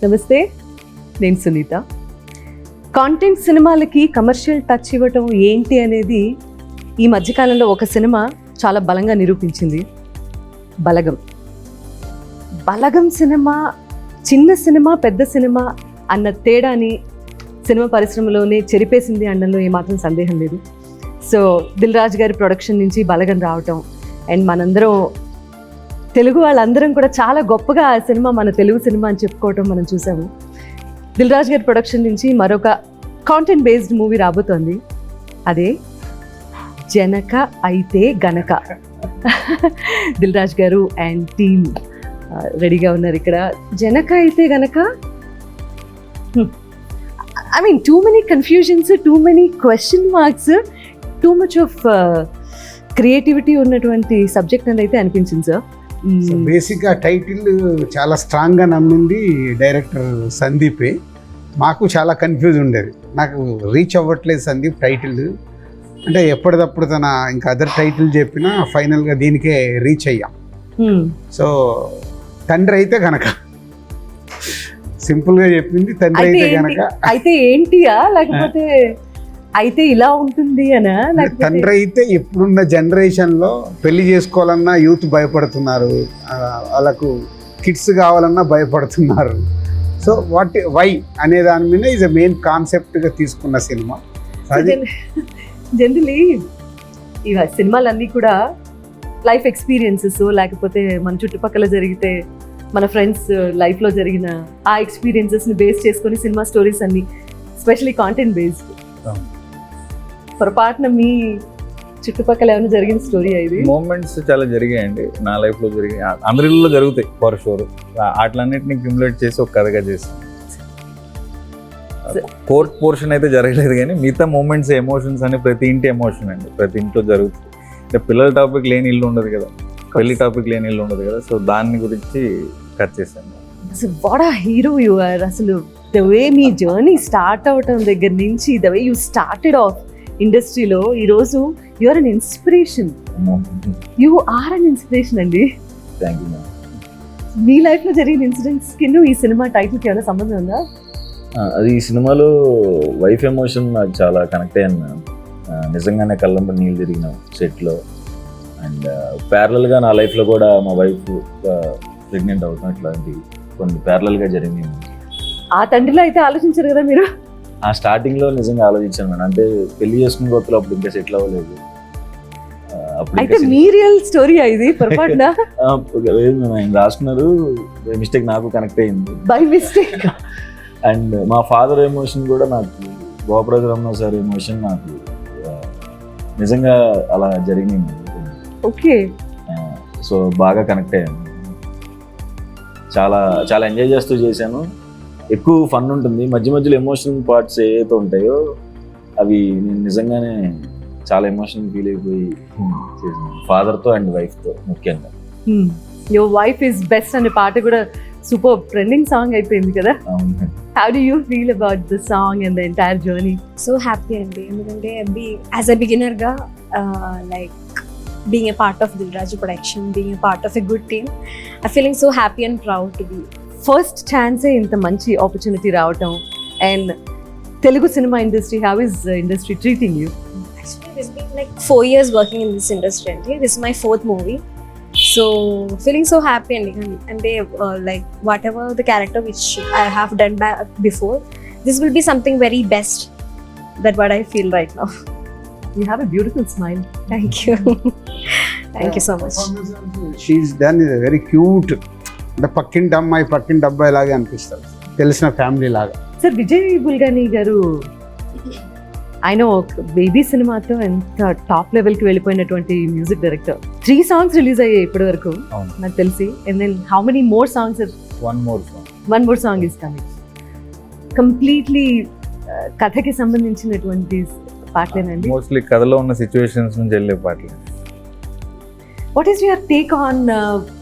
నమస్తే, నేను సునీత. కాంటెంట్ సినిమాలకి కమర్షియల్ టచ్ ఇవ్వటం ఏంటి అనేది ఈ మధ్యకాలంలో ఒక సినిమా చాలా బలంగా నిరూపించింది. బలగం సినిమా చిన్న సినిమా పెద్ద సినిమా అన్న తేడాని సినిమా పరిశ్రమలోనే చెరిపేసింది అనడంలో ఏమాత్రం సందేహం లేదు. సో దిల్ రాజు గారి ప్రొడక్షన్ నుంచి బలగం రావటం అండ్ మనందరం తెలుగు వాళ్ళందరం కూడా చాలా గొప్పగా ఆ సినిమా మన తెలుగు సినిమా అని చెప్పుకోవటం మనం చూసాము. దిల్ రాజు గారి ప్రొడక్షన్ నుంచి మరొక కాంటెంట్ బేస్డ్ మూవీ రాబోతోంది. అదే జనక అయితే గనక. దిల్ రాజు గారు అండ్ టీమ్ రెడీగా ఉన్నారు ఇక్కడ. జనక అయితే గనక I mean too many confusions, too many question marks, too much of creativity ఉన్నటువంటి సబ్జెక్ట్ అని అయితే అనిపించింది సార్. బేసిక్గా టైటిల్ చాలా స్ట్రాంగ్గా నమ్మింది డైరెక్టర్ సందీపే. మాకు చాలా కన్ఫ్యూజ్ ఉండేది, నాకు రీచ్ అవ్వట్లేదు సందీప్ టైటిల్ అంటే. ఎప్పటికప్పుడు తన ఇంకా అదర్ టైటిల్ చెప్పినా ఫైనల్గా దీనికే రీచ్ అయ్యాం. సో తండ్రి అయితే గనక సింపుల్గా చెప్పింది, తండ్రి అయితే గనక. అయితే ఏంటియా లేకపోతే అయితే ఇలా ఉంటుంది అనా? తండ్రి అయితే ఇప్పుడున్న జనరేషన్లో పెళ్లి చేసుకోవాలన్నా యూత్ భయపడుతున్నారు, వాళ్ళకు కిడ్స్ కావాలన్నా భయపడుతున్నారు. సో వై అనే దాని మీద ఈజ్ అ మెయిన్ కాన్సెప్ట్గా తీసుకున్న సినిమా. జనరలీ ఇవ సినిమాలన్నీ కూడా లైఫ్ ఎక్స్పీరియన్సెస్, లేకపోతే మన చుట్టుపక్కల జరిగితే మన ఫ్రెండ్స్ లైఫ్లో జరిగిన ఆ ఎక్స్పీరియన్సెస్ని బేస్ చేసుకొని సినిమా స్టోరీస్ అన్ని, ఎస్పెషలీ కాంటెంట్ బేస్డ్. పొరపాటున మీ చుట్టుపక్కల ఏమైనా జరిగిన స్టోరీ ఇది? మూమెంట్స్ చాలా జరిగాయండి నా లైఫ్లో, జరిగాయి, అందరిలో జరుగుతాయి ఫర్ షూర్. వాటిలన్నింటినీ క్యూములేట్ చేసి ఒక కథగా చేస్తాను. కోర్ట్ పోర్షన్ అయితే జరగలేదు, కానీ మిగతా మూమెంట్స్, ఎమోషన్స్ అని ప్రతి ఇంటి ఎమోషన్ అండి, ప్రతి ఇంట్లో జరుగుతుంది. అంటే పిల్లల టాపిక్ లేని ఇల్లు ఉండదు కదా, పెళ్లి టాపిక్ లేని ఇల్లు ఉండదు కదా. సో దాని గురించి కట్ చేశాను. అసలు what a hero you are. అసలు ద వే మీ జర్నీ స్టార్ట్ అవటం దగ్గర నుంచి, the way you started off ఇండస్ట్రీలో ఈరోజు you are an inspiration. You are an inspiration అండి. Thank you ma'am. మీ లైఫ్లో జరిగిన ఇన్సిడెంట్స్కి ఈ సినిమా టైటిల్కి ఏమైనా సంబంధం ఉందా? అది ఈ సినిమాలో వైఫ్ ఎమోషన్ నాకు చాలా కనెక్ట్ అయ్యాను మ్యామ్. నిజంగానే కళ్ళంబ నీళ్ళు తిరిగిన సెట్లో. అండ్ ప్యారలల్గా నా లైఫ్లో కూడా మా వైఫ్ ప్రెగ్నెంట్ అవుతాం, ఇట్లాంటివి కొన్ని ప్యారలల్గా జరిగింది. ఆ తండ్రిలో అయితే ఆలోచించారు కదా మీరు? ఆ స్టార్టింగ్లో నిజంగా ఆలోచించాను మేడం. అంటే పెళ్లి చేసుకుని కొత్తలో అప్పుడు ఇంకా సెటిల్ అవ్వలేదు. అయితే మీ రియల్ స్టోరీ ఇది పొరపాటున? లేదు మేడం, ఆయన రాసుకున్నారు, మిస్టేక్ నాకు కనెక్ట్ అయింది బై మిస్టేక్. అండ్ మా ఫాదర్ ఎమోషన్ కూడా నాకు, గోపరాజు రమణ సార్ ఎమోషన్ నాకు నిజంగా అలా జరిగింది. ఓకే. సో బాగా కనెక్ట్ అయ్యాను, చాలా చాలా ఎంజాయ్ చేస్తూ చేశాను. ఎక్కువ ఫన్ ఉంటుంది, మధ్య మధ్యలో ఎమోషనల్ పార్ట్స్ ఏవైతే ఉంటాయో అవి నేను నిజంగానే చాలా ఎమోషనల్ ఫీల్ అయిపోయి చేశాను, ఫాదర్తో అండ్ వైఫ్తో ముఖ్యంగా. యువర్ వైఫ్ ఇస్ బెస్ట్ అనే పాట కూడా సూపర్ ట్రెండింగ్ సాంగ్ అయిపోయింది కదా. How do you feel about the song and the entire journey? So happy అండి, ఎందుకంటే as a beginner గా like being a part of Dil Raju production, being a part of a good team, I'm feeling so happy and proud to be. First ఛాన్సే ఇంత మంచి opportunity రావటం. And Telugu cinema industry, how is the industry treating you? Actually it's been like 4 years working in this industry అండి. This is my 4th movie. So feeling so happy అండి. అంటే like whatever the character which I have done before, this will be something very best. That what I feel right now. You have a beautiful smile. Thank you. Thank you so much. She's done is very cute. అంటే పక్కింటి అబ్బాయి లాగా అనిపిస్తారు, తెలిసిన family లాగా. Sir, Vijay Bulganin గారు ఆయన ఒక బేబీ సినిమాతో ఎంత టాప్ లెవెల్కి వెళ్ళిపోయినటువంటి మ్యూజిక్ డైరెక్టర్. 3 songs రిలీజ్ అయ్యాయి ఇప్పటి వరకు నాకు తెలిసి. And then how many more songs? One more song is coming. Completely కథకి సంబంధించినటువంటి పాటలేనండి? మోస్ట్లీ కథలో ఉన్న సిచ్యువేషన్స్ నుంచి వెళ్ళే పాటలు. What is your take on?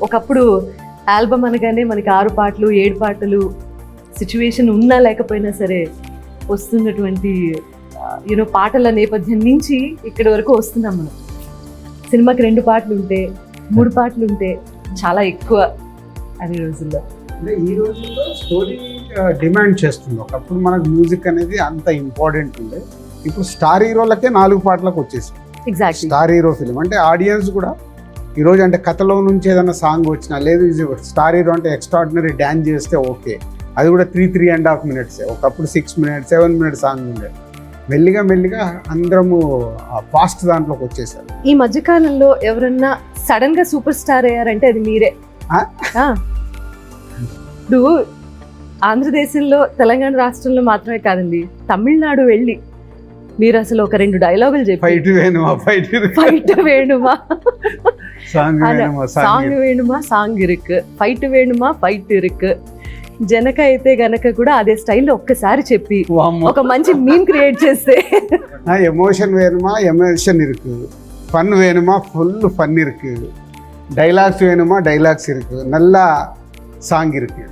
ఒకప్పుడు ఆల్బమ్ అనగానే మనకి 6 పాటలు 7 పాటలు సిచ్యువేషన్ ఉన్నా లేకపోయినా సరే వస్తున్నటువంటి పాటల నేపథ్యం నుంచి ఇక్కడి వరకు వస్తున్నాం మనం. సినిమాకి 2 పాటలు ఉంటే 3 పాటలు ఉంటే చాలా ఎక్కువ అనే రోజుల్లో. అంటే ఈ రోజుల్లో స్టోరీ డిమాండ్ చేస్తుంది. ఒకప్పుడు మనకు మ్యూజిక్ అనేది అంత ఇంపార్టెంట్ ఉండే, ఇప్పుడు స్టార్ హీరోలకే 4 పాటలకు వచ్చేసి ఎగ్జాక్ట్లీ. స్టార్ హీరో ఫిలిం అంటే ఆడియన్స్ కూడా ఈరోజు అంటే కథలో నుంచి ఏదైనా సాంగ్ వచ్చినా లేదు, ఇది స్టార్ హీరో అంటే ఎక్స్ట్రాడినరీ డ్యాన్స్ చేస్తే ఓకే, అది కూడా 3.5 minutes. ఒకప్పుడు 6 minutes 7 minutes సాంగ్ ఉండే. మెల్లిగా అందరము ఫాస్ట్ దాంట్లోకి వచ్చేసారు. ఈ మధ్యకాలంలో ఎవరన్నా సడన్ గా సూపర్ స్టార్ అయ్యారంటే అది మీరే. ఆ? ఆ. ఇప్పుడు ఆంధ్రదేశంలో తెలంగాణ రాష్ట్రంలో మాత్రమే కాదండి, తమిళనాడు వెళ్ళి మీరు అసలు ఒక 2 డైలాగులు చెప్పి ఫైట్ వేణుమా ఫైట్ వేణుమా సాంగ్ వేణుమా సాంగ్ వేణుమా సాంగ్ ఇరుకు, ఫైట్ వేణుమా ఫైట్ ఇరుకు, జనక అయితే గనక కూడా అదే స్టైల్లో ఒక్కసారి చెప్పి ఒక మంచి మీమ్ క్రియేట్ చేస్తే ఎమోషన్ వేணுமா ఎమోషన్ ఇருக்கு, ఫన్ వేணுமா ఫుల్ ఫన్ ఇருக்கு, డైలాగ్స్ వేணுமா డైలాగ్స్ ఇருக்கு, నల్ల సాంగ్ ఇருக்கு.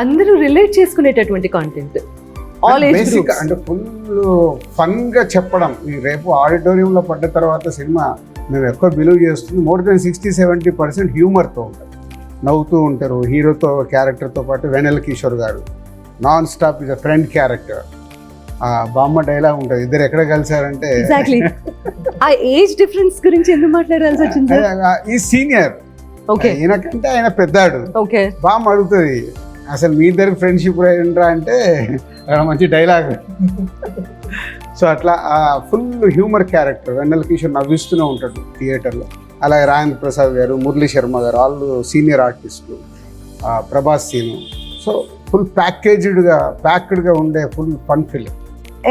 అందరూ రిలేట్ చేసుకునేటటువంటి content, all age basic groups. అంటే ఫుల్ ఫన్ గా చెప్పడం. ఈ రేపు ఆడిటోరియంలో పడ్డ తర్వాత సినిమా మేము ఎక్కువ బిలీవ్ చేస్తుంది మోర్ దెన్ 60-70% హ్యూమర్తో ఉంటారు, నవ్వుతూ ఉంటారు. హీరోతో క్యారెక్టర్తో పాటు వెన్నెల కిషోర్ గారు non stop is a friend character. బామ్మ డైలాగ్ ఉంటుంది, ఇద్దరు ఎక్కడ కలిసారంటే ఎగ్జాక్ట్లీ. ఆ ఏజ్ డిఫరెన్స్ గురించి ఎందుకు మాట్లాడాల్సి వచ్చింది? ఈ సీనియర్, ఓకే ఈయనకంటే ఆయన పెద్దాడు. ఓకే. బామ్మ అడుగుతుంది అసలు మీ ఇద్దరికి ఫ్రెండ్షిప్ ఏంట్రా అంటే అక్కడ మంచి డైలాగ్. సో అట్లా ఫుల్ హ్యూమర్ క్యారెక్టర్. వెన్నెల కిషోర్ నవ్విస్తూనే ఉంటాడు థియేటర్లో. అలాగే రాజేంద్ర ప్రసాద్ గారు, మురళీ శర్మ గారు, వాళ్ళు సీనియర్ ఆర్టిస్టులు, ప్రభాస్ సీను. సో ఫుల్ ప్యాక్డ్గా ఉండే full fun film.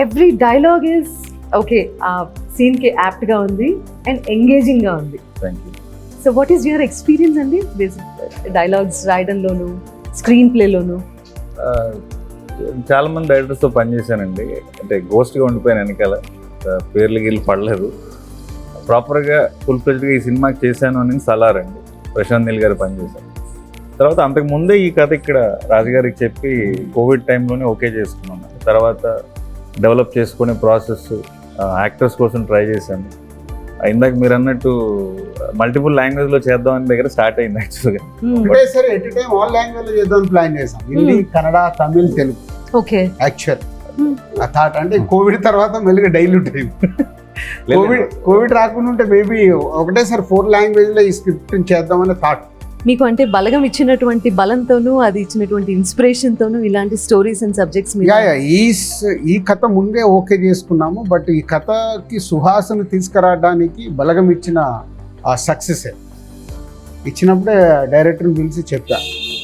Every dialogue is okay, ఆ సీన్ కి యాప్ట్ గా ఉంది అండ్ ఎంగేజింగ్ గా ఉంది. Thank you. So what is your experience అండి డైలాగ్స్ రాయడంలోను, స్క్రీన్ ప్లేలోను? చాలా మంది డైరెక్టర్స్తో పనిచేశానండి. అంటే గోస్ట్గా ఉండిపోయాను వెనకాల, పేర్లు గీళ్ళు పడలేదు. ప్రాపర్గా ఫుల్ ఫ్లెజ్డ్గా ఈ సినిమాకి చేశాను అని సలార్ అండి, ప్రశాంత్ నీల్ గారు పనిచేశాను. తర్వాత అంతకు ముందే ఈ కథ ఇక్కడ రాజుగారికి చెప్పి కోవిడ్ టైంలోనే ఓకే చేసుకున్నాను. తర్వాత డెవలప్ చేసుకునే ప్రాసెస్, యాక్టర్స్ కోసం ట్రై చేశాను. ఇందాక మీరు అన్నట్టు మల్టిపుల్ లాంగ్వేజ్లో చేద్దామని దగ్గర స్టార్ట్ అయింది యాక్చువల్గా. ఒకటేసారి ఎట్ టైం ఆల్ లాంగ్వేజ్ చేద్దామని ప్లాన్ చేసాం, హిందీ, కన్నడ, తమిళ్, తెలుగు. ఓకే. యాక్చువల్ ఆ థాట్ అంటే కోవిడ్ తర్వాత మెల్లిగా డైల్యూట్ అయింది. కోవిడ్ రాకుండా ఉంటే మేబీ ఒకటేసారి 4 లాంగ్వేజ్లో ఈ స్క్రిప్ట్ చేద్దామనే థాట్. మీకు అంటే బలగం ఇచ్చినటువంటి బలంతోనూ, అది ఇచ్చినటువంటి ఇన్స్పిరేషన్ తోనూ ఇలాంటి స్టోరీస్ అండ్ సబ్జెక్ట్స్ మీద ఈ కథ ముందే ఓకే చేసుకున్నాము. బట్ ఈ కథకి సుహాస్ను తీసుకురావడానికి బలగం ఇచ్చిన ఆ సక్సెస్ ఇచ్చినప్పుడే డైరెక్టర్ని పిలిచి చెప్పా,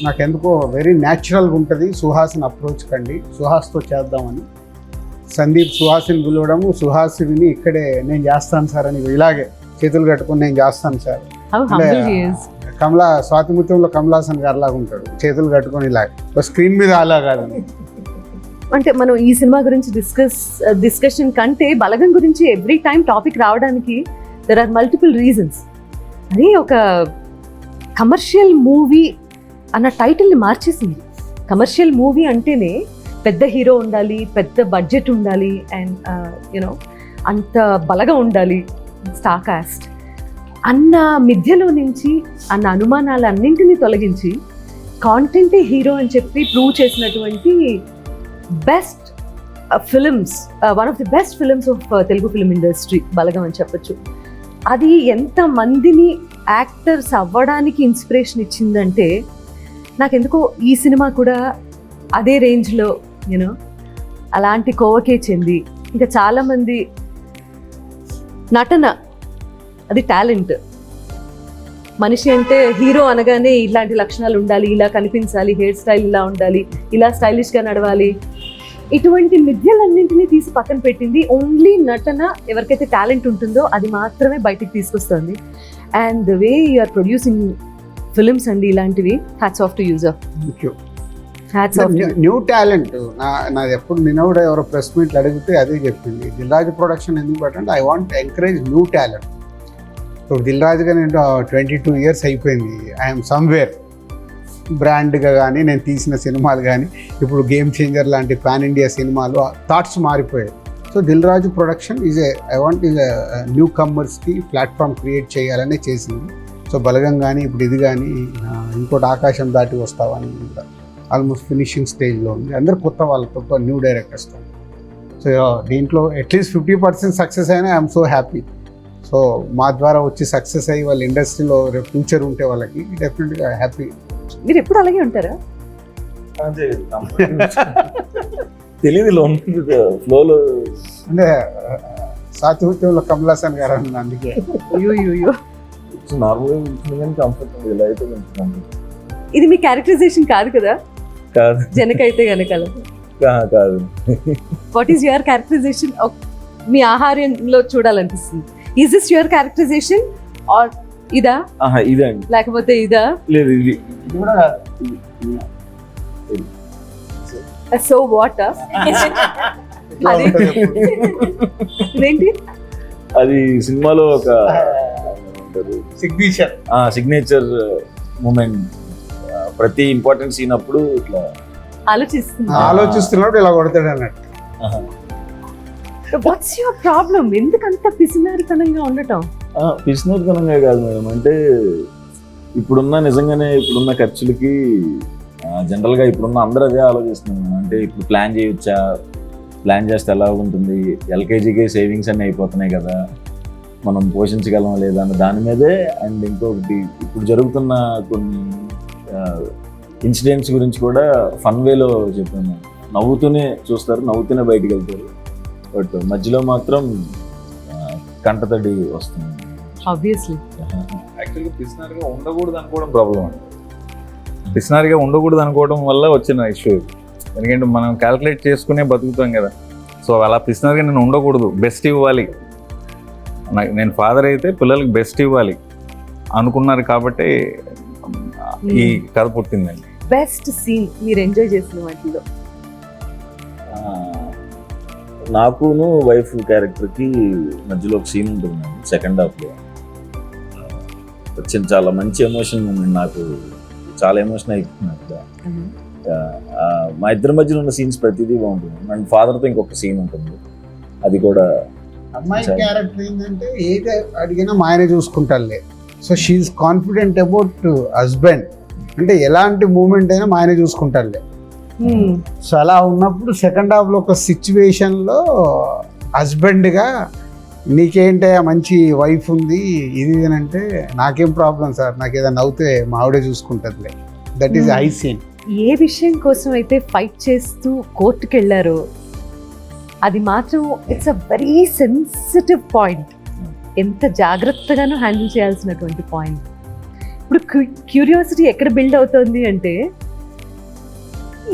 నాకెందుకో వెరీ న్యాచురల్గా ఉంటుంది, సుహాస్ని అప్రోచ్ కండి, సుహాస్తో చేద్దామని. సందీప్ సుహాస్ని పిలవడము, సుహాస్ విని ఇక్కడే నేను చేస్తాను సార్ అని ఇలాగే చేతులు కట్టుకుని నేను చేస్తాను సార్. స్వాతిముత్యంలో కమలాసన్ గారు లాగా ఉంటాడు, చేతులు కట్టుకొని ఇలా స్క్రీన్ మీద అలా కాదు. అంటే మనం ఈ సినిమా గురించి డిస్కషన్ కంటే బలగం గురించి ఎవ్రీ టైం టాపిక్ రావడానికి దెర్ ఆర్ మల్టిపుల్ రీజన్స్. అది ఒక కమర్షియల్ మూవీ అన్న టైటిల్ని మార్చేసింది. కమర్షియల్ మూవీ అంటేనే పెద్ద హీరో ఉండాలి, పెద్ద బడ్జెట్ ఉండాలి, అండ్ యూనో అంత బలగా ఉండాలి, స్టార్ కాస్ట్ అన్న మిథ్యలో నుంచి, అన్న అనుమానాలు అన్నింటినీ తొలగించి కాంటెంటే హీరో అని చెప్పి ప్రూవ్ చేసినటువంటి best films, one of the best films of Telugu film industry Balagam అని చెప్పచ్చు. అది ఎంతమందిని యాక్టర్స్ అవ్వడానికి ఇన్స్పిరేషన్ ఇచ్చిందంటే, నాకెందుకో ఈ సినిమా కూడా అదే రేంజ్లో యూనో అలాంటి కోవకే చెంది, ఇంకా చాలామంది నటన అది టాలెంట్. మనిషి అంటే హీరో అనగానే ఇలాంటి లక్షణాలు ఉండాలి, ఇలా కనిపించాలి, హెయిర్ స్టైల్ ఇలా ఉండాలి, ఇలా స్టైలిష్గా నడవాలి, ఇటువంటి మిథ్యలన్నింటినీ తీసి పక్కన పెట్టింది. ఓన్లీ నటన, ఎవరికైతే టాలెంట్ ఉంటుందో అది మాత్రమే బయటికి తీసుకొస్తుంది. And the way you are producing films అండి ఇలాంటివి, hats off to user. Hats off. New talent నాది ఎప్పుడు నిన్న కూడా ఎవరో ప్రెస్ మీట్లు అడిగితే అదే చెప్పింది, దిల్ రాజు ప్రొడక్షన్ ఎందుకు పెట్టండి, I want encourage new talent. ఇప్పుడు దిల్ రాజుగా నేను 22 years అయిపోయింది, ఐఎమ్ సమ్వేర్. బ్రాండ్గా కానీ నేను తీసిన సినిమాలు కానీ ఇప్పుడు గేమ్ చేంజర్ లాంటి పాన్ ఇండియా సినిమాలు థాట్స్ మారిపోయాయి. So Dil Raju production I want న్యూ కమ్మర్స్కి ప్లాట్ఫామ్ క్రియేట్ చేయాలనే చేసింది. సో బలగం కానీ ఇప్పుడు ఇది కానీ ఇంకోటి ఆకాశం దాటి వస్తావని ఆల్మోస్ట్ ఫినిషింగ్ స్టేజ్లో ఉంది. అందరు కొత్త వాళ్ళతో న్యూ డైరెక్టర్స్తో. సో దీంట్లో అట్లీస్ట్ 50% సక్సెస్ అయినా ఐఎమ్ సో హ్యాపీ. సో మా ద్వారా వచ్చి సక్సెస్ అయ్యి వాళ్ళ ఇండస్ట్రీలో రేపు ఫ్యూచర్ ఉంటే వాళ్ళకి డెఫినెట్గా హ్యాపీ. మీరు ఎప్పుడు అలాగే ఉంటారా? తెలియదు ఇలా ఉంటుంది ఫ్లోలో. అంటే సాతిహృత్యంలో కమల్ హాసన్ గారు అన్నది అందుకే. అయ్యో నార్మల్గా ఉంటుంది కానీ కంఫర్ట్ ఉంది, ఇలా అయితే కొంచెం comfort. ఇది మీ క్యారెక్టరైజేషన్ కాదు కదా? కాదు జనకైతే గనక కాదు. What is your characterisation? మీ ఆహార్యంలో చూడాలనిపిస్తుంది. Is this your characterisation or ఇదా ఇదే అండి. లేకపోతే ఇదా? లేదు ఇది కూడా సో వాట్ అది ఇదేంటి? అది సినిమాలో ఒక సిగ్నేచర్ మూమెంట్. ప్రతి ఇంపార్టెంట్ సీన్ అప్పుడు ఇట్లా ఆలోచిస్తున్నప్పుడు ఇలా కొడతాడు అన్నట్టు. What's your problem? ఎందుకంత పిసినారితనంగా ఉండటం? పిసినతనంగా కాదు మేడం, అంటే ఇప్పుడున్న ఖర్చులకి జనరల్గా ఇప్పుడున్న అందరూ అదే ఆలోచిస్తున్నాం. అంటే ఇప్పుడు ప్లాన్ చేస్తే ఎలా ఉంటుంది, ఎల్కేజీకి సేవింగ్స్ అన్నీ అయిపోతున్నాయి కదా, మనం పోషించగలం లేదా అన్న దాని మీదే. అండ్ ఇంకొకటి ఇప్పుడు జరుగుతున్న కొన్ని ఇన్సిడెంట్స్ గురించి కూడా ఫన్ వేలో చెప్పాను. నవ్వుతూనే చూస్తారు, నవ్వుతూనే బయటికి వెళ్తారు, బట్ మధ్యలో మాత్రం కంటతడి వస్తుంది. ఆబ్వియస్లీ యాక్చువల్గా పిసినారిగా ఉండకూడదు అనుకోవడం ప్రాబ్లం అండి. పిసినారిగా ఉండకూడదు అనుకోవడం వల్ల వచ్చిన ఇష్యూ ఇది. ఎందుకంటే మనం క్యాల్కులేట్ చేసుకునే బతుకుతాం కదా. సో అలా పిసినారిగా నేను ఉండకూడదు, బెస్ట్ ఇవ్వాలి, నేను ఫాదర్ అయితే పిల్లలకి బెస్ట్ ఇవ్వాలి అనుకున్నారు కాబట్టి ఈ కథ పుట్టిందండి. బెస్ట్ సీన్ మీరు ఎంజాయ్ చేసిన వాటిలో? నాకును వైఫ్ క్యారెక్టర్కి మధ్యలో ఒక సీన్ ఉంటుంది సెకండ్ హాఫ్లో. వచ్చిన చాలా మంచి ఎమోషన్ మూమెంట్, నాకు చాలా ఎమోషన్ అయిపోతుంది అక్కడ. మా ఇద్దరి మధ్యలో ఉన్న సీన్స్ ప్రతిదీ బాగుంటుంది. అండ్ ఫాదర్తో ఇంకొక సీన్ ఉంటుంది, అది కూడా. అమ్మాయి క్యారెక్టర్ ఏంటంటే ఏది అడిగినా మా ఆయన చూసుకుంటారులే. So she is confident about husband, అంటే ఎలాంటి మూమెంట్ అయినా మా ఆయన చూసుకుంటారులే. సో అలా ఉన్నప్పుడు సెకండ్ హాఫ్లో ఒక సిచ్యువేషన్లో హస్బెండ్గా నీకేంటే మంచి వైఫ్ ఉంది ఇది అంటే, నాకేం ప్రాబ్లం సార్, నాకు ఏదైనా అవుతే మా ఆవిడే చూసుకుంటుందిలే. That is high scene. ఏ విషయం కోసం అయితే ఫైట్ చేస్తూ కోర్టుకి వెళ్ళారో అది మాత్రం it's a very sensitive point. ఎంత జాగ్రత్తగానూ హ్యాండిల్ చేయాల్సినటువంటి పాయింట్. ఇప్పుడు క్యూరియాసిటీ ఎక్కడ బిల్డ్ అవుతుంది అంటే,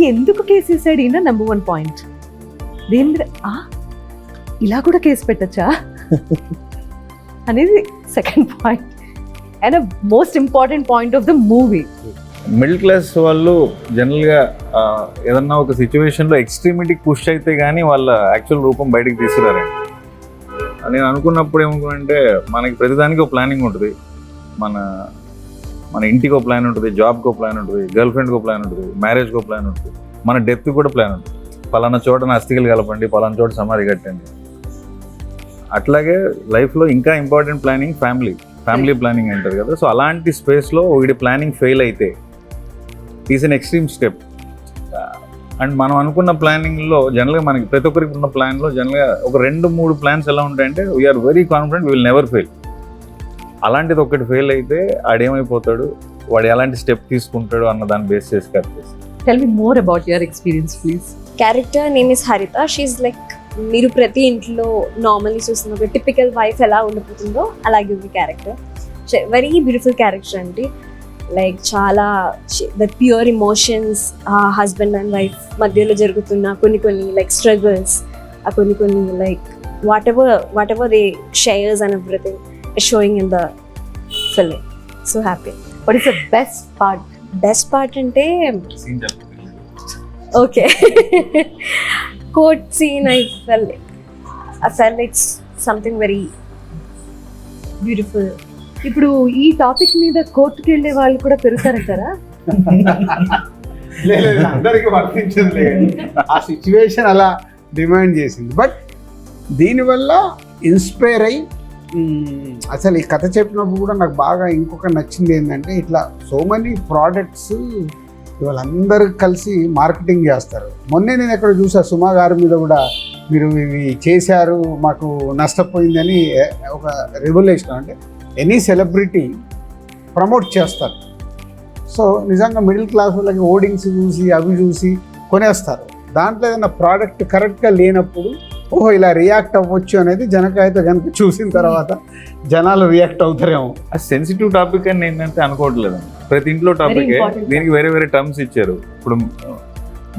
ఎందుకు కేసు వేసాడు ఈయన? Number 1 point. దేని ఇలా కూడా కేసు పెట్టచ్చా అనేది second point. And most important point of the movie. Middle class వాళ్ళు జనరల్గా ఏదన్నా ఒక సిచ్యువేషన్లో ఎక్స్ట్రీమిటీకి పుష్ అయితే కానీ వాళ్ళ యాక్చువల్ రూపం బయటకు తీసుకురారండి. నేను అనుకున్నప్పుడు ఏమనుకున్నానంటే, మనకి ప్రతిదానికి ఒక ప్లానింగ్ ఉంటుంది. మన ఇంటికి ఒక ప్లాన్ ఉంటుంది, జాబ్కి ఒక ప్లాన్ ఉంటుంది, గర్ల్ ఫ్రెండ్కి ఒక ప్లాన్ ఉంటుంది, మ్యారేజ్కి ఒక ప్లాన్ ఉంటుంది, మన డెత్కి కూడా ప్లాన్ ఉంటుంది. పలానా చోట అస్థికలు కలపండి, పలానా చోట సమాధి కట్టండి. అట్లాగే లైఫ్లో ఇంకా ఇంపార్టెంట్ ప్లానింగ్ ఫ్యామిలీ ప్లానింగ్ అంటారు కదా. సో అలాంటి స్పేస్లో వీడి ప్లానింగ్ ఫెయిల్ అయితే is an extreme step. And మనం అనుకున్న ప్లానింగ్లో జనరల్గా మనకి ప్రతి ఒక్కరికి ఉన్న ప్లాన్లో జనరల్గా ఒక 2-3 ప్లాన్స్ ఎలా ఉంటాయంటే, we're very confident we will never fail. అలాంటిది ఒకటి ఫెయిల్ అయితే ఆడేమైపోతాడు, వాడు ఎలాంటి స్టెప్ తీసుకుంటాడు అన్న దాన్ని బేస్ చేసి కట్టేసి. Tell me more about your experience please. Character name is హరిత. షీఈ్ లైక్, మీరు ప్రతి ఇంట్లో నార్మల్లీ చూస్తున్న ఒక టిపికల్ వైఫ్ ఎలా ఉండిపోతుందో అలాగే ఉంది క్యారెక్టర్. వెరీ బ్యూటిఫుల్ క్యారెక్టర్ అండి. లైక్ చాలా the pure emotions, husband and wife మధ్యలో జరుగుతున్న కొన్ని లైక్ స్ట్రగుల్స్, కొన్ని like whatever they shares and everything showing in the film. So happy. What is the best part? Best part అంటే okay, court scene. I felt it's something very beautiful. ఇప్పుడు ఈ topic మీద కోర్టుకి వెళ్ళే వాళ్ళు కూడా పెరుగుతారంటారా? అందరికి వర్తించదు, ఆ సిచ్యువేషన్ అలా డిమాండ్ చేసింది. బట్ దీనివల్ల ఇన్స్పైర్ అయ్యి అసలు ఈ కథ చెప్పినప్పుడు కూడా నాకు బాగా ఇంకొక నచ్చింది ఏంటంటే, ఇట్లా సో మెనీ ప్రోడక్ట్స్ ఇవాళ అందరూ కలిసి మార్కెటింగ్ చేస్తారు. మొన్నే నేను ఎక్కడ చూసా, సుమా గారి మీద కూడా మీరు ఇవి చేశారు మాకు నష్టపోయిందని ఒక రెవల్యూషన్. అంటే ఎనీ సెలబ్రిటీ ప్రమోట్ చేస్తారు. సో నిజంగా మిడిల్ క్లాస్ వాళ్ళకి ఓడింగ్స్ చూసి అవి చూసి కొనేస్తారు. దాంట్లో ఏదైనా ప్రోడక్ట్ కరెక్ట్గా లేనప్పుడు ఓహో ఇలా రియాక్ట్ అవ్వచ్చు అనేది జనకైతే కనుక చూసిన తర్వాత జనాలు రియాక్ట్ అవుతారేమో. అది సెన్సిటివ్ టాపిక్ అని నేనైతే అనుకోవట్లేదు. ప్రతి ఇంట్లో టాపిక్ important. దీనికి వేరే వేరే టర్మ్స్ ఇచ్చారు. ఇప్పుడు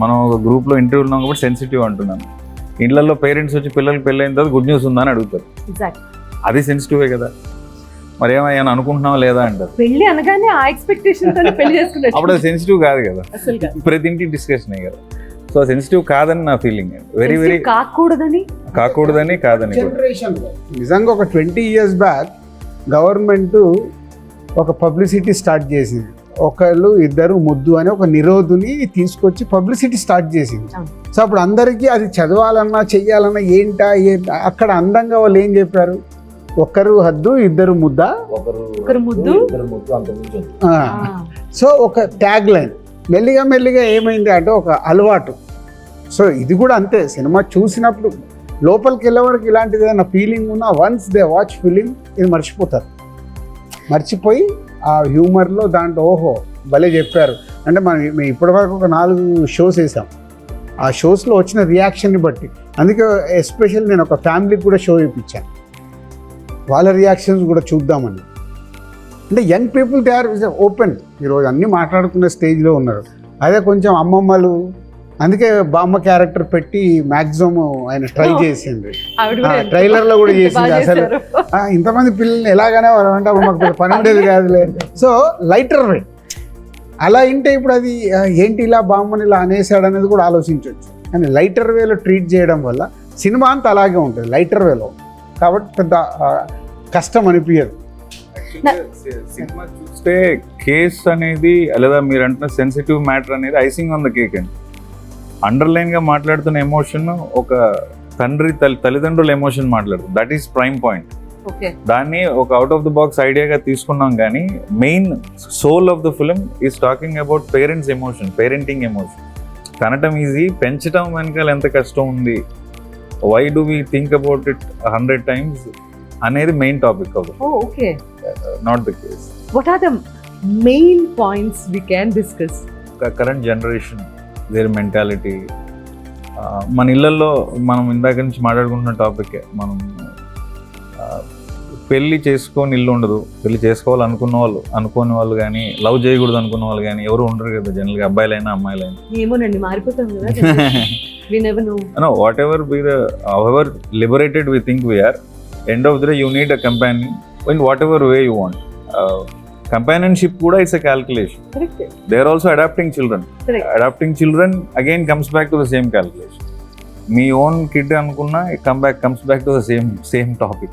మనం ఒక గ్రూప్లో ఇంటర్వ్యూ ఉన్నాం కాబట్టి సెన్సిటివ్ అంటున్నాను. ఇండ్లలో పేరెంట్స్ వచ్చి పిల్లలకి పెళ్ళైన తర్వాత గుడ్ న్యూస్ ఉందా అని అడుగుతారు. ఎగ్జాక్ట్. అది సెన్సిటివే కదా. మరి ఏమైనా అనుకుంటున్నావా లేదా అంటారు. పెళ్లి అనగానే ఆ ఎక్స్పెక్టేషన్ తోనే పెళ్లి చేసుకున్నాడు. అప్పుడు అది సెన్సిటివ్ కాదు కదా, అసలు కాదు. ప్రతి ఇంటి డిస్కషన్ కదా. సో సెన్సిటివ్ కాదని నా ఫీలింగ్. వెరీ వెరీ కాకూడదని కాకూడదని కాదని కూడా. జనరేషన్లో నిజంగా ఒక 20 years బ్యాక్ గవర్నమెంట్ ఒక పబ్లిసిటీ స్టార్ట్ చేసింది. ఒకళ్ళు ఇద్దరు ముద్దు అని ఒక నిరోధుని తీసుకొచ్చి పబ్లిసిటీ స్టార్ట్ చేసింది. సో అప్పుడు అందరికీ అది చదవాలన్నా చెయ్యాలన్నా ఏంటా అక్కడ అందంగా వాళ్ళు ఏం చెప్పారు, ఒకరు హద్దు ఇద్దరు ముద్ద, ఒకరు ముద్దు ఇద్దరు ముద్దు అంతకుమించి వద్దు. సో ఒక ట్యాగ్ లైన్ మెల్లిగా మెల్లిగా ఏమైంది అంటే ఒక అలవాటు. సో ఇది కూడా అంతే, సినిమా చూసినప్పుడు లోపలికి వెళ్ళే వరకు ఇలాంటిది ఏదైనా ఫీలింగ్ ఉన్నా వన్స్ దే వాచ్ ఫిలిం ఇది మర్చిపోతారు. మర్చిపోయి ఆ హ్యూమర్లో దాంట్లో ఓహో భలే చెప్పారు అంటే మేము ఇప్పటివరకు ఒక 4 షోస్ వేసాం. ఆ షోస్లో వచ్చిన రియాక్షన్ని బట్టి, అందుకే ఎస్పెషల్ నేను ఒక ఫ్యామిలీకి కూడా షో ఇప్పించాను, వాళ్ళ రియాక్షన్స్ కూడా చూద్దామని. అంటే young people they are open, ఈరోజు అన్నీ మాట్లాడుకునే స్టేజ్లో ఉన్నారు. అదే కొంచెం అమ్మమ్మలు, అందుకే బామ్మ క్యారెక్టర్ పెట్టి మ్యాక్సిమం ఆయన ట్రై చేసింది. ట్రైలర్లో కూడా చేసింది. అసలు ఇంతమంది పిల్లల్ని ఎలాగనే అంటే అప్పుడు మాకు పని ఉండేది కాదులే. సో లైటర్ వే అలా ఇంటే ఇప్పుడు అది ఏంటి ఇలా బామ్మని ఇలా అనేసాడు అనేది కూడా ఆలోచించవచ్చు. కానీ లైటర్ వేలో ట్రీట్ చేయడం వల్ల సినిమా అంతా అలాగే ఉంటుంది లైటర్ వేలో, కాబట్టి పెద్ద కష్టం అనిపించదు. సినిమా చూస్తే కేస్ అనేది లేదా మీరు అంటున్న సెన్సిటివ్ మ్యాటర్ అనేది ఐసింగ్ ఆన్ ద కేక్ అండి. అండర్లైన్గా మాట్లాడుతున్న ఎమోషన్ ఒక తల్లిదండ్రుల ఎమోషన్ మాట్లాడుతుంది. That is prime point. దాన్ని ఒక అవుట్ ఆఫ్ ద బాక్స్ ఐడియాగా తీసుకున్నాం, కానీ main soul of the film is talking about parents emotion, parenting emotion. కనటం ఈజీ, పెంచడం వెనకాల ఎంత కష్టం ఉంది, why do we think about it 100 times అనేది మెయిన్ టాపిక్ అవుతుంది. Okay, not the case. What are the main points we can discuss? Current generation, their mentality. మన ఇళ్ళల్లో మనం ఇందాక నుంచి మాట్లాడుకుంటున్న టాపిక్, మనం పెళ్ళి చేసుకొని ఇల్లు ఉండదు, పెళ్ళి అనుకోని వాళ్ళు కానీ, లవ్ చేయకూడదు అనుకున్న వాళ్ళు కానీ ఎవరు ఉండరు కదా జనరల్గా, అబ్బాయిలైనా అమ్మాయిలైనా. ఏమోనండి, మారిపోతాం కదా. We never know. No, whatever be the, however liberated we think we are, end of the day you need a companion in whatever way you want. Companionship kuda is a calculation. Correct. They are also adopting children. Correct. Adopting children again comes back to the same calculation. Me own kid anukunna comes back to the same topic.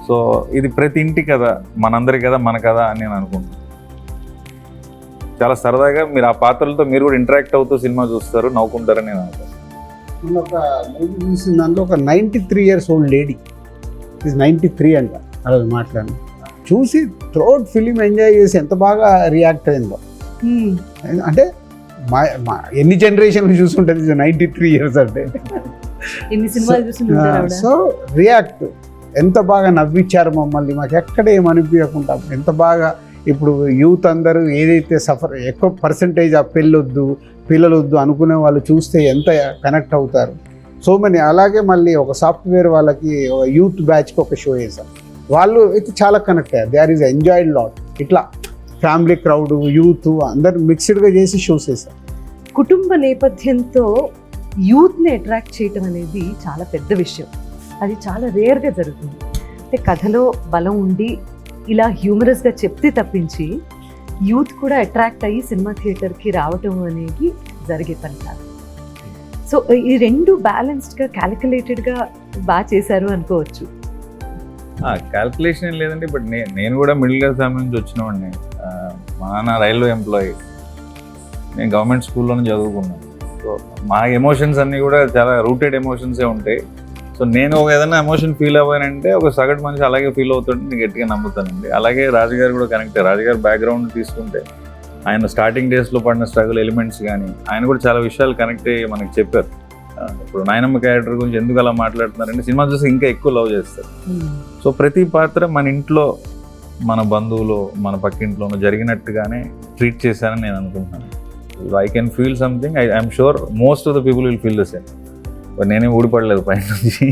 So ఇది ప్రతి ఇంటి కదా, మనందరి కదా, మన కదా అని నేను అనుకుంటున్నాను. చాలా సరదాగా మీరు ఆ పాత్రలతో మీరు కూడా ఇంటరాక్ట్ అవుతూ సినిమా చూస్తారు, నవ్వుకుంటారని నేను అనుకుంటున్నాను. నేను ఒక మూవీ చూసిన దాంట్లో ఒక 93 years old లేడీ, ఇది 93 అంట, అలా మాట్లాడి చూసి త్రోట్ ఫిలిం ఎంజాయ్ చేసి ఎంత బాగా రియాక్ట్ అయిందో. అంటే మా ఎన్ని జనరేషన్లు చూసుంటుంది 93 years అంటే. ఎన్ని సినిమాలు చూస్తుంటారు. సో రియాక్ట్ ఎంత బాగా నవ్వించారు మమ్మల్ని, మాకు ఎక్కడ ఏమనిపించకుండా ఎంత బాగా. ఇప్పుడు యూత్ అందరూ ఏదైతే ఎక్కువ పర్సంటేజ్ ఆ పిల్లలొద్దు అనుకునే వాళ్ళు చూస్తే ఎంత కనెక్ట్ అవుతారు. So money. అలాగే మళ్ళీ ఒక సాఫ్ట్వేర్ వాళ్ళకి యూత్ బ్యాచ్కి ఒక షో వేసాం, వాళ్ళు అయితే చాలా కనెక్ట్ అయ్యారు. They are is enjoyed lot. ఇట్లా ఫ్యామిలీ క్రౌడ్, యూత్ అందరు మిక్స్డ్గా చేసి షోస్ వేసాం. కుటుంబ నేపథ్యంతో యూత్ని అట్రాక్ట్ చేయటం అనేది చాలా పెద్ద విషయం. అది చాలా రేర్గా జరుగుతుంది. అంటే కథలో బలం ఉండి ఇలా హ్యూమరస్గా చెప్తే తప్పించి యూత్ కూడా అట్రాక్ట్ అయ్యి సినిమా థియేటర్కి రావటం అనేది జరిగే పని కాదు. సో ఈ రెండు బ్యాలెన్స్డ్గా క్యాలిక్యులేటెడ్గా బాగా చేశారు అనుకోవచ్చు. క్యాల్కులేషన్ ఏం లేదండి, బట్ నేను కూడా మిడిల్ క్లాస్ ఫ్యామిలీ నుంచి వచ్చిన వాడిని. మా నాన్న రైల్వే ఎంప్లాయీ, నేను గవర్నమెంట్ స్కూల్లోనే చదువుకున్నాను. సో మా ఎమోషన్స్ అన్నీ కూడా చాలా రూటెడ్ ఎమోషన్సే ఉంటాయి. సో నేను ఏదైనా ఎమోషన్ ఫీల్ అవ్వానంటే ఒక సగటు మనిషి అలాగే ఫీల్ అవుతుంటే నేను గట్టిగా నమ్ముతానండి. అలాగే రాజుగారు కూడా కనెక్ట్. రాజుగారు బ్యాక్గ్రౌండ్ తీసుకుంటే ఆయన స్టార్టింగ్ డేస్లో పడిన స్ట్రగుల్ ఎలిమెంట్స్ కానీ ఆయన కూడా చాలా విషయాలు కనెక్ట్ అయ్యి మనకి చెప్పారు. ఇప్పుడు నాయనమ్మ క్యారెక్టర్ గురించి ఎందుకు అలా మాట్లాడుతున్నారంటే సినిమా చూసి ఇంకా ఎక్కువ లవ్ చేస్తారు. సో ప్రతి పాత్ర మన ఇంట్లో, మన బంధువులు, మన పక్కింట్లోనూ జరిగినట్టుగానే ట్రీట్ చేశానని నేను అనుకుంటున్నాను. I can feel something, I'm sure most of the people will feel the same. నేనేం ఊడిపడలేదు పైన నుంచి.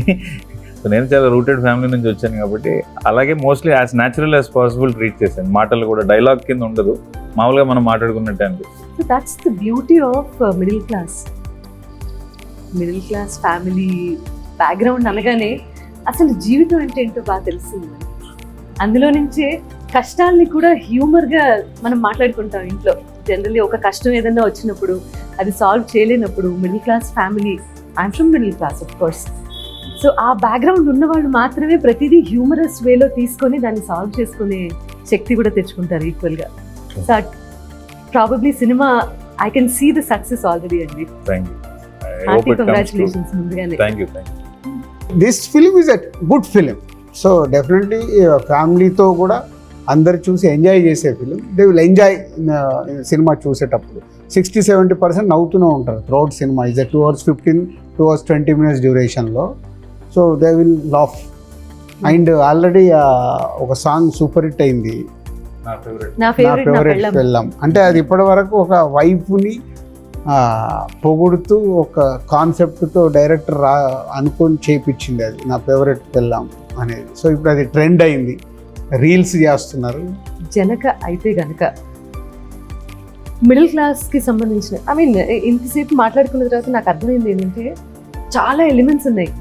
సో నేను చాలా రూటెడ్ ఫ్యామిలీ నుంచి వచ్చాను కాబట్టి అలాగే mostly as natural as possible treat చేశాను. మాటలు కూడా డైలాగ్ కింద ఉండదు, మామూలుగా మనం మాట్లాడుకున్నట్టే అనిపిస్తుంది. So that's the beauty of middle class family background అనగానే అసలు జీవితం అంటే ఏంటో బాగా తెలుస్తుంది. అందులో నుంచే కష్టాలని కూడా హ్యూమర్గా మనం మాట్లాడుకుంటాం ఇంట్లో. జనరల్లీ ఒక కష్టం ఏదైనా వచ్చినప్పుడు అది సాల్వ్ చేయలేనప్పుడు middle class family, I'm from middle class of course, so ఆ బ్యాక్గ్రౌండ్ ఉన్నవాళ్ళు మాత్రమే ప్రతిదీ హ్యూమరస్ వేలో తీసుకొని దాన్ని సాల్వ్ చేసుకునే శక్తి కూడా తెచ్చుకుంటారు ఈక్వల్గా. So probably cinema I can see the success already అండి. Thank you. హార్టీ కంగ్రాచులేషన్స్ ముందుగానే. Thank you. This film is a good film. So definitely ఫ్యామిలీతో కూడా అందరు చూసి ఎంజాయ్ చేసే film. They will enjoy cinema చూసేటప్పుడు. 60-70% నవ్వుతూనే ఉంటారు throughout cinema. Is 2 hours 15, 2 hours 20 minutes డ్యూరేషన్లో. So they will laugh. And already ఒక సాంగ్ సూపర్ హిట్ అయింది, నా ఫేవరెట్ పెళ్ళాం. అంటే అది ఇప్పటి వరకు ఒక వైఫ్ని పొగుడుతూ ఒక కాన్సెప్ట్తో డైరెక్టర్ అనుకొని చేయించింది అది, నా ఫేవరెట్ పెళ్ళాం అనేది. సో ఇప్పుడు అది ట్రెండ్ అయింది, రీల్స్ చేస్తున్నారు. జనక అయితే గనక మిడిల్ క్లాస్కి సంబంధించిన, ఐ మీన్ ఇంతసేపు మాట్లాడుకున్న తర్వాత నాకు అర్థమైంది ఏంటంటే చాలా ఎలిమెంట్స్ ఉన్నాయి,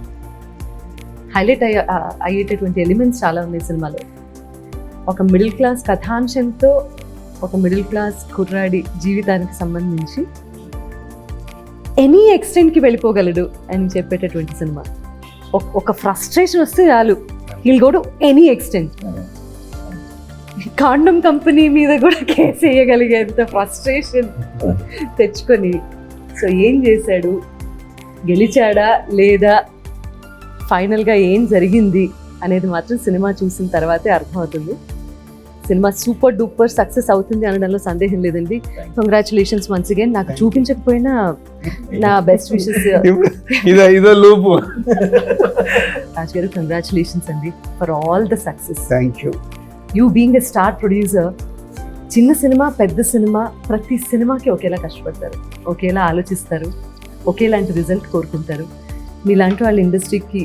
హైలైట్ అయ్యేటటువంటి ఎలిమెంట్స్ చాలా ఉన్నాయి సినిమాలో. ఒక మిడిల్ క్లాస్ కథాంశంతో ఒక మిడిల్ క్లాస్ కుర్రాడి జీవితానికి సంబంధించి ఎనీ ఎక్స్టెంట్కి వెళ్ళిపోగలడు అని చెప్పేటటువంటి సినిమా. ఒక ఫ్రస్ట్రేషన్ వస్తే చాలు, he'll go to any extent. Condom company మీద కూడా కేసు వేయగలిగేంత ఫ్రస్ట్రేషన్ తెచ్చుకొని, సో ఏం చేశాడు, గెలిచాడా లేదా, ఫైనల్గా ఏం జరిగింది అనేది మాత్రం సినిమా చూసిన తర్వాతే అర్థమవుతుంది. సినిమా సూపర్ డూపర్ సక్సెస్ అవుతుంది అనడంలో సందేహం లేదండి. Congratulations once again. నాకు చూపించకపోయినా నా బెస్ట్ విషెస్. ఇదో లూపు. రాజ్ గారు కంగ్రాచులేషన్స్ అండి for all the success. Thank you. You being a star producer, చిన్న సినిమా పెద్ద సినిమా ప్రతి సినిమాకి ఒకేలా కష్టపడతారు, ఒకేలా ఆలోచిస్తారు, ఒకేలాంటి రిజల్ట్ కోరుకుంటారు. మీలాంటి వాళ్ళ ఇండస్ట్రీకి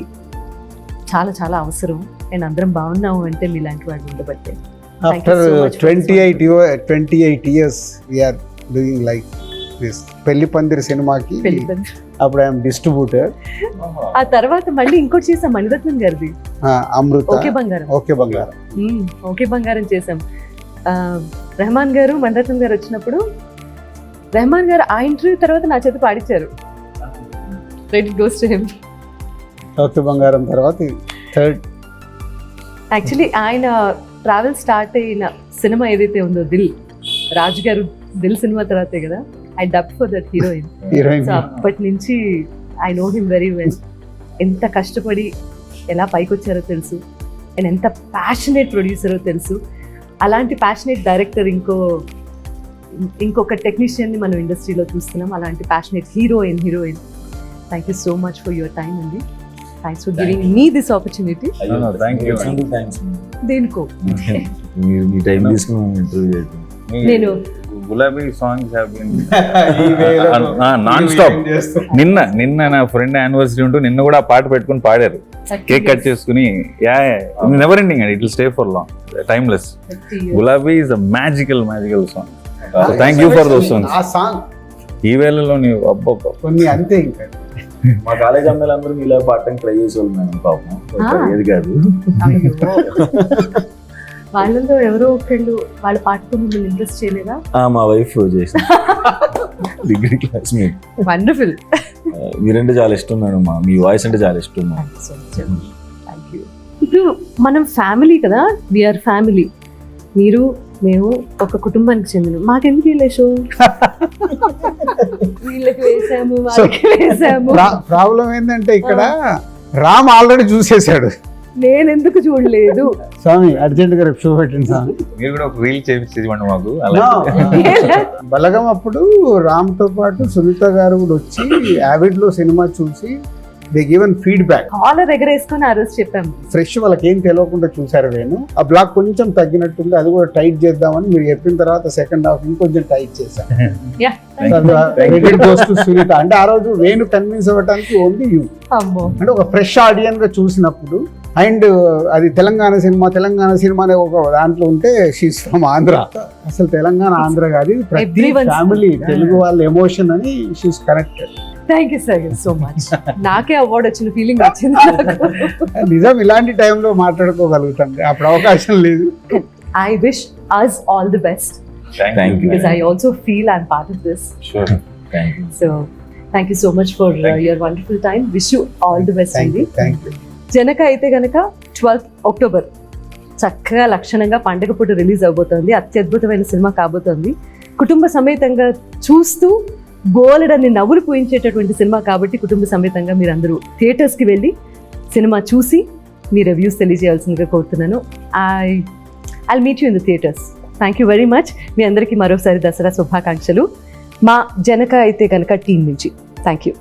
చాలా చాలా అవసరం. అండ్ అందరం బాగున్నాము అంటే మీలాంటి వాళ్ళు ఉండబట్టే. After 28 years we are doing like this. పెళ్లి పందిరి సినిమాకి అప్పుడు ఐఎమ్ డిస్ట్రిబ్యూటర్. ఆ తర్వాత మళ్ళీ ఇంకోటి చేసాం మణిరత్నం గారిది, అమృత. ఓకే బంగారం. ఓకే బంగారం చేసాం. రెహమాన్ గారు మణిరత్నం గారు వచ్చినప్పుడు రెహమాన్ గారు ఆ ఇంటర్వ్యూ తర్వాత నా చేత పాడించారు. Credit goes to him. Okay Bangaram తర్వాత థర్డ్. యాక్చువల్లీ ఆయన ట్రావెల్ స్టార్ట్ అయిన సినిమా ఏదైతే ఉందో దిల్, రాజు గారు దిల్ సినిమా తర్వాతే కదా I dub for that heroine. So అప్పటి నుంచి I know him very well. ఎంత కష్టపడి ఎలా పైకి వచ్చారో తెలుసు, అండ్ ఎంత ప్యాషనేట్ ప్రొడ్యూసరో తెలుసు. అలాంటి ప్యాషనేట్ డైరెక్టర్ ఇంకొక టెక్నీషియన్ని మనం ఇండస్ట్రీలో చూస్తున్నాం. అలాంటి passionate heroine. Thank you so much for your time అండి. Thanks for giving me this opportunity. దేనికో మీరు మీ టైం తీసుకుని ఇంటర్వ్యూ చేయడం. నేను Gulabi songs have been non stop. నిన్న నా ఫ్రెండ్ యానివర్సరీ ఉంటూ నిన్న కూడా ఆ పాట పెట్టుకుని పాడారు, కేక్ కట్ చేసుకుని. Never ending and it will stay for long, timeless. Gulabi is a magical song. Thank you for those songs. ఆ సాంగ్ ఈ వేళలో నీవు అబ్బబ్బ కొన్ని అంతే. ఇంకా మా కాలేజ్ అమ్మాయిలందరూ ఇలా పాడటానికి ట్రై చేసేవాళ్ళు మేడం, పాపం ఏది కాదు. వాళ్ళలో ఎవరో ఒకళ్ళు వాళ్ళ పాటతో మిమ్మల్ని ఇంట్రెస్ట్ చేయలేదా? మా వైఫ్ చేసింది, డిగ్రీ క్లాస్మేట్. వండర్ఫుల్. మీరంటే చాలా ఇష్టం మేడం, మీ వాయిస్ అంటే చాలా ఇష్టం. ఇప్పుడు మనం ఫ్యామిలీ కదా, వీఆర్ ఫ్యామిలీ. మీరు మేము ఒక కుటుంబానికి చెందిన, మాకెందుకు వీళ్ళ షో వీళ్ళకి వేసాము వాళ్ళకి వేసాము. ప్రాబ్లం ఏంటంటే ఇక్కడ రామ్ ఆల్రెడీ చూసేసాడు. నేను ఎందుకు చూడలేదు? స్వామి అర్జెంట్గా రేపు షో పెట్టండి స్వామి. మీరు కూడా ఒక రీల్ చేయించండి మాకు No. అలా. బలగం అప్పుడు రామ్తో పాటు సునీత గారు కూడా వచ్చి యావిడ్లో సినిమా చూసి దే గివెన్ ఫీడ్బ్యాక్. కాలర్ ఎగరేసుకొని ఆ రోజు చెప్పాము. ఫ్రెష్ వాళ్ళకి ఏం తెలియకుండా చూసారు. నేను ఆ బ్లాక్ కొంచెం తగ్గినట్టుంది, అది కూడా టైట్ చేద్దామని మీరు చెప్పిన తర్వాత సెకండ్ హాఫ్ ఇంకొంచెం టైట్ చేశాను. Yeah. సునీత అంటే ఆ రోజు వేణు కన్విన్స్ అవ్వడానికి ఓన్లీ యూ. అమ్మో. అంటే ఒక ఫ్రెష్ ఆడియన్స్ గా చూసినప్పుడు, అండ్ అది తెలంగాణ సినిమా అనే ఒక దాంట్లో ఉంటే షీస్ ఫ్రమ్ ఆంధ్ర. అసలు తెలంగాణ ఆంధ్ర కాదు, ప్రతి Everyone's- ఫ్యామిలీ తెలుగు వాళ్ళ ఎమోషన్ అని she's connected. Thank you sir so much. నాకే అవార్డు వచ్చిన ఫీలింగ్ వచ్చింది నాకు. నిజం, ఇలాంటి టైంలో మాట్లాడుకోగలుగుతాం, అప్పుడు అవకాశం లేదు. I wish us all the best Thank you. because I also feel I'm part of this. Sure. Thank you. So thank you so much for Thank you. your wonderful time. Wish you all the best thank అండి. You, thank you. Janaka Aithe Ganaka 12th October చక్కగా లక్షణంగా పండగ పూట release అవబోతోంది. అత్యద్భుతమైన cinema కాబోతోంది. కుటుంబ సమేతంగా చూస్తూ బోలెడన్ని నవ్వులు పూయించేటటువంటి సినిమా కాబట్టి కుటుంబ సమేతంగా మీరందరూ థియేటర్స్కి వెళ్ళి సినిమా చూసి మీ రివ్యూస్ తెలియజేయాల్సిందిగా కోరుతున్నాను. I meet you in the theatres. Thank you very much. మీ అందరికీ మరోసారి దసరా శుభాకాంక్షలు మా జనక అయితే కనుక టీం నుంచి. Thank you.